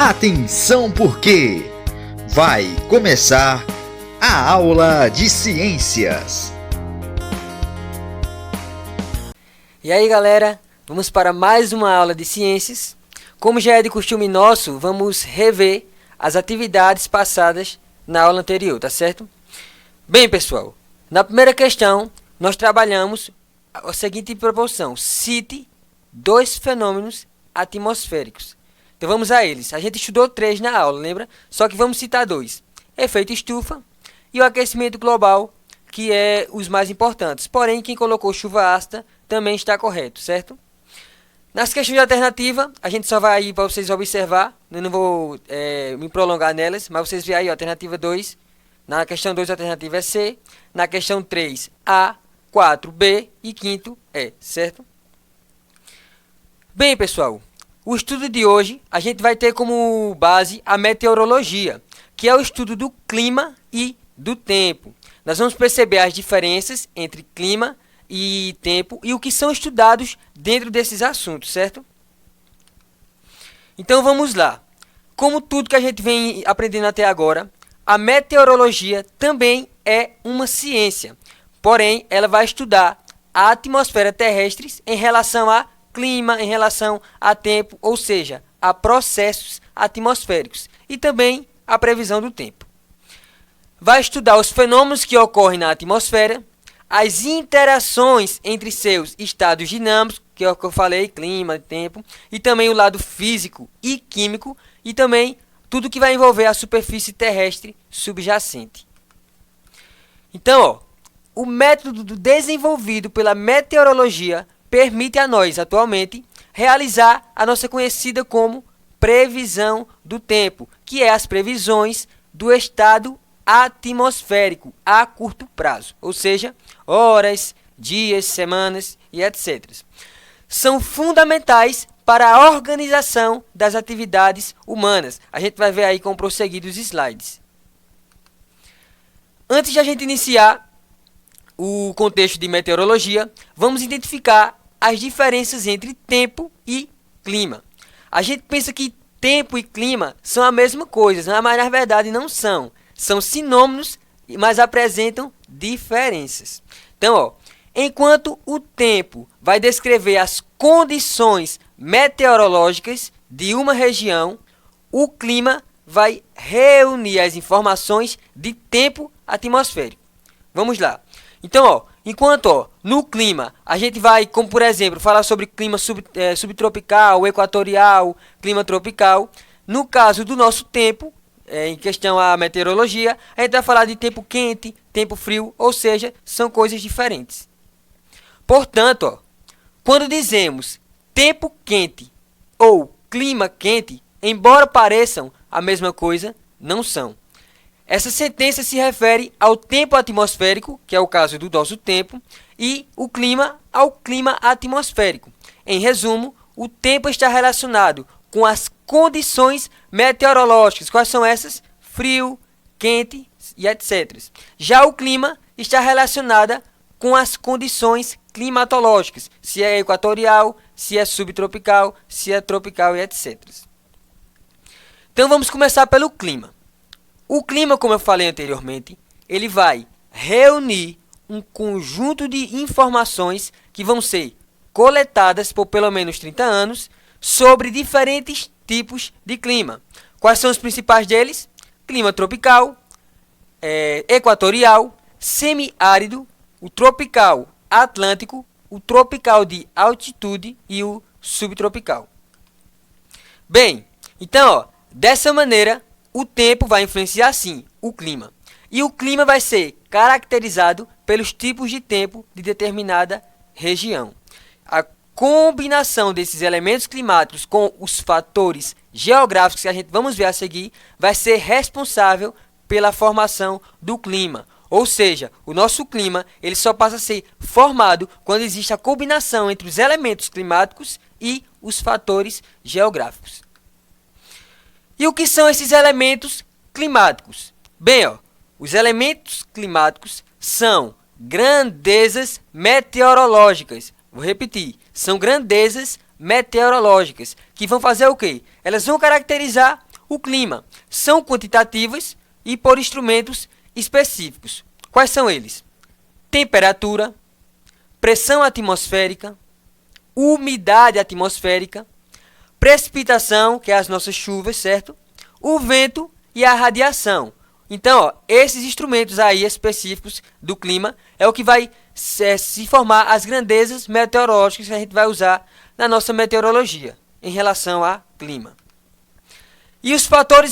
Atenção porque vai começar a aula de ciências. E aí galera, vamos para mais uma aula de ciências. Como já é de costume nosso, vamos rever as atividades passadas na aula anterior, tá certo? Bem pessoal, na primeira questão nós trabalhamos a seguinte proporção: cite dois fenômenos atmosféricos. Então vamos a eles. A gente estudou 3 na aula, lembra? Só que vamos citar 2. Efeito estufa e o aquecimento global, que é os mais importantes. Porém, quem colocou chuva ácida também está correto, certo? Nas questões de alternativa, a gente só vai aí para vocês observar. Eu não vou me prolongar nelas, mas vocês veem aí, ó, alternativa 2. Na questão 2, a alternativa é C. Na questão 3, A. 4, B. E quinto, E, certo? Bem, pessoal, o estudo de hoje, a gente vai ter como base a meteorologia, que é o estudo do clima e do tempo. Nós vamos perceber as diferenças entre clima e tempo e o que são estudados dentro desses assuntos, certo? Então vamos lá. Como tudo que a gente vem aprendendo até agora, a meteorologia também é uma ciência. Porém, ela vai estudar a atmosfera terrestre em relação a clima, em relação a tempo, ou seja, a processos atmosféricos e também a previsão do tempo. Vai estudar os fenômenos que ocorrem na atmosfera, as interações entre seus estados dinâmicos, que é o que eu falei, clima, tempo, e também o lado físico e químico, e também tudo que vai envolver a superfície terrestre subjacente. Então, ó, o método desenvolvido pela meteorologia permite a nós, atualmente, realizar a nossa conhecida como previsão do tempo, que é as previsões do estado atmosférico a curto prazo, ou seja, horas, dias, semanas e etc. São fundamentais para a organização das atividades humanas. A gente vai ver aí com o prosseguir dos slides. Antes de a gente iniciar o contexto de meteorologia, vamos identificar as diferenças entre tempo e clima. A gente pensa que tempo e clima são a mesma coisa, mas na verdade não são. São sinônimos, mas apresentam diferenças. Então, ó, enquanto o tempo vai descrever as condições meteorológicas de uma região, o clima vai reunir as informações de tempo atmosférico. Vamos lá. Então, ó, enquanto no clima a gente vai, como por exemplo, falar sobre clima subtropical, equatorial, clima tropical. No caso do nosso tempo, em questão a meteorologia, a gente vai falar de tempo quente, tempo frio, ou seja, são coisas diferentes. Portanto, ó, quando dizemos tempo quente ou clima quente, embora pareçam a mesma coisa, não são. Essa sentença se refere ao tempo atmosférico, que é o caso do nosso tempo, e o clima ao clima atmosférico. Em resumo, o tempo está relacionado com as condições meteorológicas. Quais são essas? Frio, quente e etc. Já o clima está relacionado com as condições climatológicas, se é equatorial, se é subtropical, se é tropical e etc. Então vamos começar pelo clima. O clima, como eu falei anteriormente, ele vai reunir um conjunto de informações que vão ser coletadas por pelo menos 30 anos sobre diferentes tipos de clima. Quais são os principais deles? Clima tropical, equatorial, semiárido, o tropical atlântico, o tropical de altitude e o subtropical. Bem, então, ó, dessa maneira, o tempo vai influenciar, sim, o clima. E o clima vai ser caracterizado pelos tipos de tempo de determinada região. A combinação desses elementos climáticos com os fatores geográficos que a gente vamos ver a seguir vai ser responsável pela formação do clima. Ou seja, o nosso clima ele só passa a ser formado quando existe a combinação entre os elementos climáticos e os fatores geográficos. E o que são esses elementos climáticos? Bem, ó, os elementos climáticos são grandezas meteorológicas. Vou repetir, são grandezas meteorológicas que vão fazer o quê? Elas vão caracterizar o clima. São quantitativas e por instrumentos específicos. Quais são eles? Temperatura, pressão atmosférica, umidade atmosférica, precipitação, que é as nossas chuvas, certo? O vento e a radiação. Então, esses instrumentos aí específicos do clima é o que vai se formar as grandezas meteorológicas que a gente vai usar na nossa meteorologia em relação a clima. E os fatores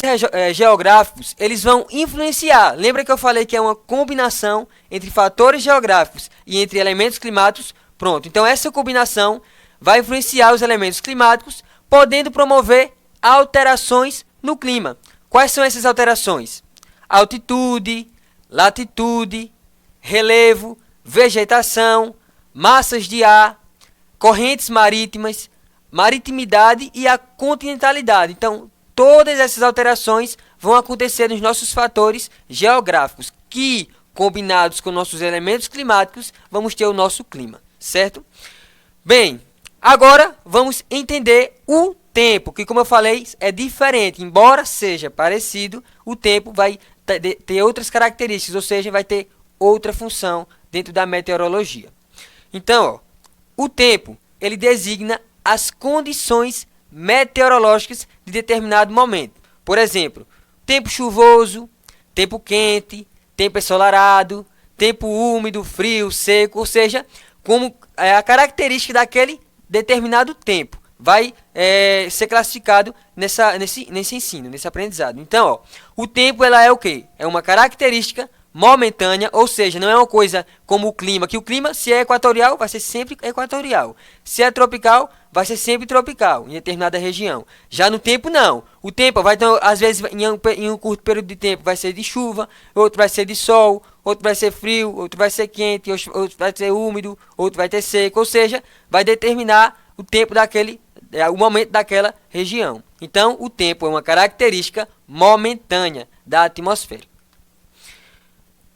geográficos, eles vão influenciar. Lembra que eu falei que é uma combinação entre fatores geográficos e entre elementos climáticos? Pronto, então essa combinação vai influenciar os elementos climáticos, podendo promover alterações no clima. Quais são essas alterações? Altitude, latitude, relevo, vegetação, massas de ar, correntes marítimas, maritimidade e a continentalidade. Então, todas essas alterações vão acontecer nos nossos fatores geográficos, que, combinados com nossos elementos climáticos, vamos ter o nosso clima, certo? Bem, agora vamos entender o tempo, que, como eu falei, é diferente. Embora seja parecido, o tempo vai ter outras características, ou seja, vai ter outra função dentro da meteorologia. Então, o tempo, ele designa as condições meteorológicas de determinado momento. Por exemplo, tempo chuvoso, tempo quente, tempo ensolarado, tempo úmido, frio, seco, ou seja, como é a característica daquele determinado tempo vai ser classificado nesse ensino, nesse aprendizado. Então, ó, o tempo ela é o quê? É uma característica momentânea, ou seja, não é uma coisa como o clima, que o clima, se é equatorial, vai ser sempre equatorial. Se é tropical, vai ser sempre tropical, em determinada região. Já no tempo, não. O tempo vai, então, às vezes, em um curto período de tempo, vai ser de chuva, outro vai ser de sol, outro vai ser frio, outro vai ser quente, outro vai ser úmido, outro vai ter seco, ou seja, vai determinar o tempo daquele, o momento daquela região. Então, o tempo é uma característica momentânea da atmosfera.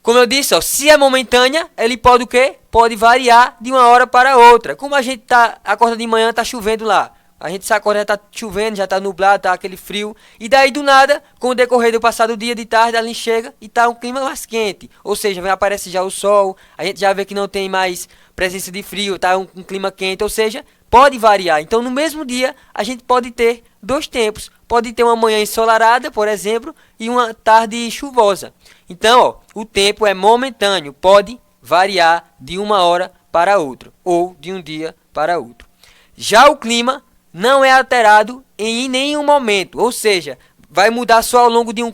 Como eu disse, ó, se é momentânea, ele pode o quê? Pode variar de uma hora para outra. Como a gente acorda de manhã, tá chovendo lá. A gente se acorda, já tá chovendo, já tá nublado, tá aquele frio. E daí, do nada, com o decorrer do passado dia, de tarde, a gente chega e tá um clima mais quente. Ou seja, vem aparece já o sol, a gente já vê que não tem mais presença de frio, tá um clima quente. Ou seja, pode variar. Então, no mesmo dia, a gente pode ter dois tempos. Pode ter uma manhã ensolarada, por exemplo, e uma tarde chuvosa. Então, ó, o tempo é momentâneo, pode variar de uma hora para outra, ou de um dia para outro. Já o clima não é alterado em nenhum momento, ou seja, vai mudar só ao longo de um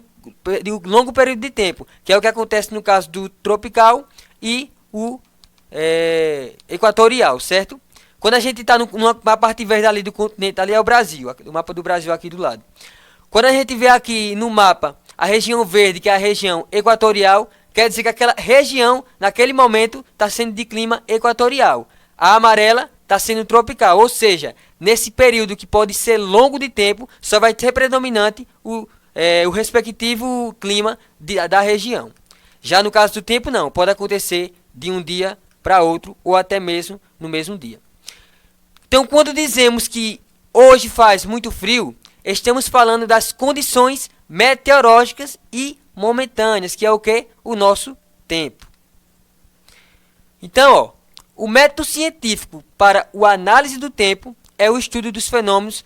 longo período de tempo, que é o que acontece no caso do tropical e o equatorial, certo? Quando a gente está numa parte verde ali do continente, ali é o Brasil, o mapa do Brasil aqui do lado. Quando a gente vê aqui no mapa a região verde, que é a região equatorial, quer dizer que aquela região, naquele momento, está sendo de clima equatorial. A amarela está sendo tropical, ou seja, nesse período que pode ser longo de tempo, só vai ser predominante o respectivo clima da região. Já no caso do tempo, não, pode acontecer de um dia para outro, ou até mesmo no mesmo dia. Então, quando dizemos que hoje faz muito frio, estamos falando das condições meteorológicas e momentâneas, que é o que? O nosso tempo. Então, ó, o método científico para a análise do tempo é o estudo dos fenômenos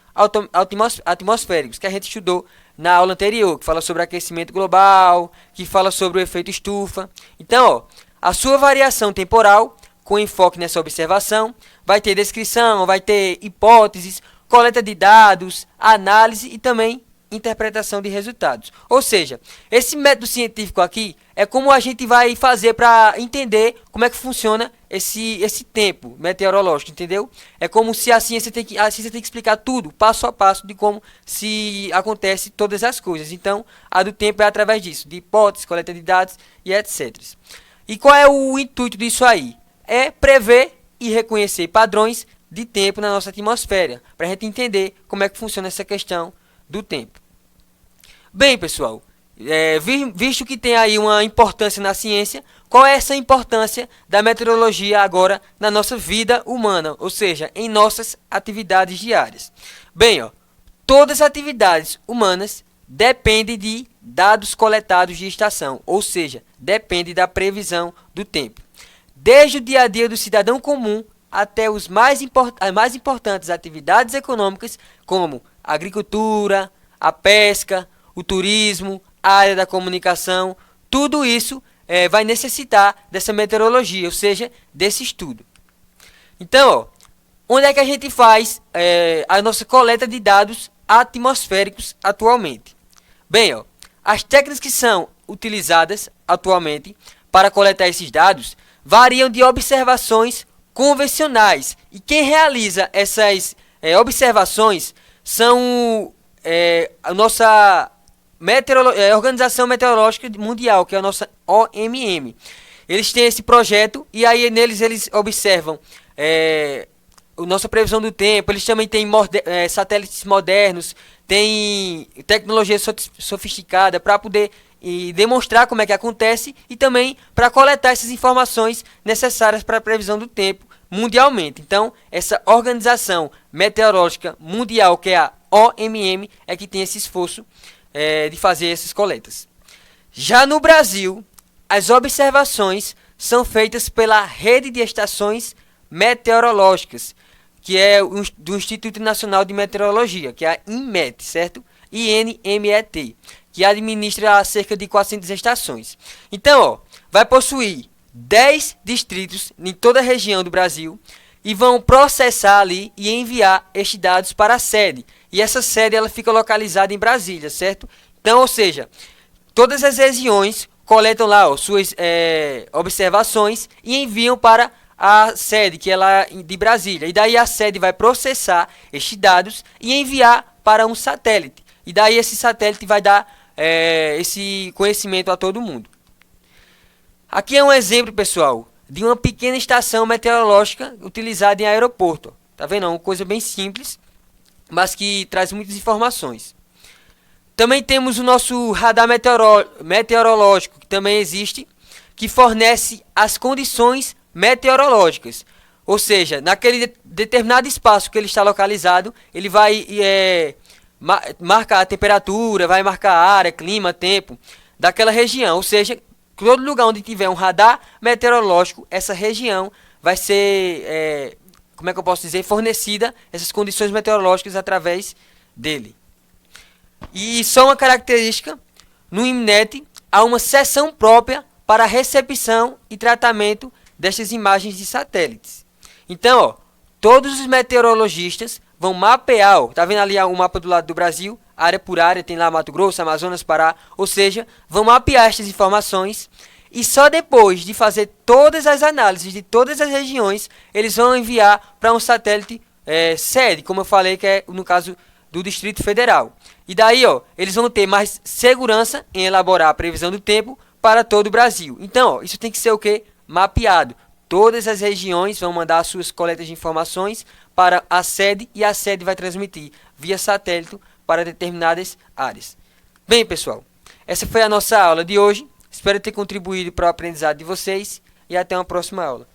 atmosféricos, que a gente estudou na aula anterior, que fala sobre aquecimento global, que fala sobre o efeito estufa. Então, ó, a sua variação temporal, com enfoque nessa observação, vai ter descrição, vai ter hipóteses, coleta de dados, análise e também interpretação de resultados. Ou seja, esse método científico aqui é como a gente vai fazer para entender como é que funciona esse tempo meteorológico, entendeu? É como se a ciência tem que explicar tudo, passo a passo, de como se acontece todas as coisas. Então, a do tempo é através disso, de hipóteses, coleta de dados e etc. E qual é o intuito disso aí? É prever e reconhecer padrões de tempo na nossa atmosfera, para a gente entender como é que funciona essa questão do tempo. Bem, pessoal, visto que tem aí uma importância na ciência, qual é essa importância da meteorologia agora na nossa vida humana, ou seja, em nossas atividades diárias? Bem, ó, todas as atividades humanas depende de dados coletados de estação, ou seja, depende da previsão do tempo. Desde o dia a dia do cidadão comum até as mais importantes atividades econômicas, como a agricultura, a pesca, o turismo, a área da comunicação, tudo isso vai necessitar dessa meteorologia, ou seja, desse estudo. Então, onde é que a gente faz a nossa coleta de dados atmosféricos atualmente? Bem, as técnicas que são utilizadas atualmente para coletar esses dados variam de observações convencionais. E quem realiza essas observações são a nossa Organização Meteorológica Mundial, que é a nossa OMM. Eles têm esse projeto e aí neles eles observam a nossa previsão do tempo. Eles também têm satélites modernos, têm tecnologia sofisticada para poder demonstrar como é que acontece e também para coletar essas informações necessárias para a previsão do tempo mundialmente. Então, essa Organização Meteorológica Mundial, que é a OMM, é que tem esse esforço de fazer essas coletas. Já no Brasil, as observações são feitas pela Rede de Estações Meteorológicas, que é do Instituto Nacional de Meteorologia, que é a INMET, certo? INMET, que administra cerca de 400 estações. Então, vai possuir 10 distritos em toda a região do Brasil e vão processar ali e enviar estes dados para a sede. E essa sede ela fica localizada em Brasília, certo? Então, ou seja, todas as regiões coletam lá suas observações e enviam para a sede, que é lá de Brasília. E daí a sede vai processar estes dados e enviar para um satélite. E daí esse satélite vai dar esse conhecimento a todo mundo. Aqui é um exemplo, pessoal, de uma pequena estação meteorológica utilizada em aeroporto. Tá vendo? É uma coisa bem simples, mas que traz muitas informações. Também temos o nosso radar meteorológico, que também existe, que fornece as condições meteorológicas. Ou seja, naquele determinado espaço que ele está localizado, ele vai marcar a temperatura, vai marcar a área, clima, tempo daquela região. Ou seja, todo lugar onde tiver um radar meteorológico, essa região vai ser, como é que eu posso dizer, fornecida essas condições meteorológicas através dele. E só uma característica, no INMET há uma seção própria para a recepção e tratamento destas imagens de satélites. Então, todos os meteorologistas vão mapear, tá vendo ali o mapa do lado do Brasil, área por área, tem lá Mato Grosso, Amazonas, Pará, ou seja, vão mapear estas informações e só depois de fazer todas as análises de todas as regiões, eles vão enviar para um satélite sede, como eu falei, que é no caso do Distrito Federal. E daí, eles vão ter mais segurança em elaborar a previsão do tempo para todo o Brasil. Então, isso tem que ser o quê? Mapeado. Todas as regiões vão mandar suas coletas de informações para a sede e a sede vai transmitir via satélite para determinadas áreas. Bem, pessoal, essa foi a nossa aula de hoje. Espero ter contribuído para o aprendizado de vocês e até uma próxima aula.